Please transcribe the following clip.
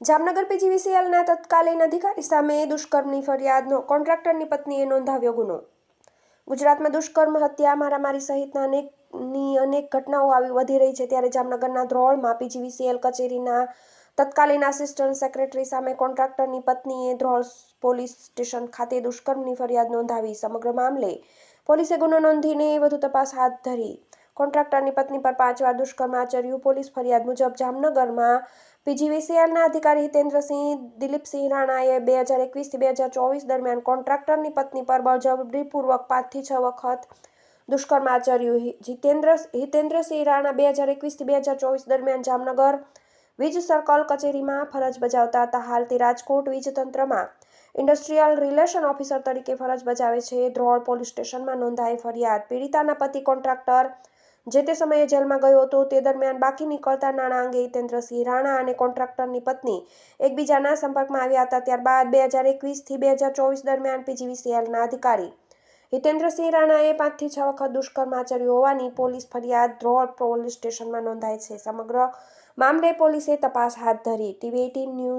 જામનગર પીજીવીસીએલના તત્કાલીન અધિકારી સામે દુષ્કર્મની ફરિયાદનો કોન્ટ્રાક્ટરની પત્નીએ નોંધાવ્યો ગુનો। ગુજરાતમાં દુષ્કર્મ, હત્યા, મારામારી સહિતના અનેક ઘટનાઓ વધી રહી છે, ત્યારે જામનગરના ધ્રોળમાં પીજીવીસીએલ કચેરીના તત્કાલીન આસિસ્ટન્ટ સેક્રેટરી સામે કોન્ટ્રાક્ટરની પત્નીએ ધ્રોળ પોલીસ સ્ટેશન ખાતે દુષ્કર્મની ફરિયાદ નોંધાવી। સમગ્ર મામલે પોલીસે ગુનો નોંધીને વધુ તપાસ હાથ ધરી। કોન્ટ્રાક્ટરની પત્ની પર 5 વાર દુષ્કર્મ આચર્યું। પોલીસ ફરિયાદ મુજબ જામનગરમાં પીજીવીસીએલના અધિકારી હિતેન્દ્રસિંહ દિલીપસિંહ રાણાએ 2021 થી 2024 દરમિયાન કોન્ટ્રાક્ટરની પત્ની પર બળજબરીપૂર્વક 5 થી 6 વખત દુષ્કર્મ આચર્યું। હિતેન્દ્રસિંહ રાણા 2021 થી 2024 દરમિયાન જામનગર વીજ સર્કલ કચેરીમાં ફરજ બજાવતા હતા। હાલ તે રાજકોટ વીજ તંત્રમાં ઇન્ડસ્ટ્રીયલ રિલેશન ઓફિસર તરીકે ફરજ બજાવે છે। ધ્રોળ પોલીસ સ્ટેશનમાં નોંધાઈ ફરિયાદ। પીડિતાના પતિ કોન્ટ્રાક્ટર જે તે સમયે જેલમાં ગયો હતો। તે દરમિયાન બાકી નીકળતા નાણાં અંગે હિતેન્દ્રસિંહ રાણા અને કોન્ટ્રાક્ટરની પત્ની એકબીજાના સંપર્કમાં આવ્યા હતા। ત્યારબાદ 2021 થી 2024 દરમિયાન પીજીવીસીએલના અધિકારી હિતેન્દ્રસિંહ રાણાએ 5 થી 6 વખત દુષ્કર્મ આચર્યું હોવાની પોલીસ ફરિયાદ ધ્રોળ પોલીસ સ્ટેશનમાં નોંધાઈ છે। સમગ્ર મામલે પોલીસે તપાસ હાથ ધરી। TV18 news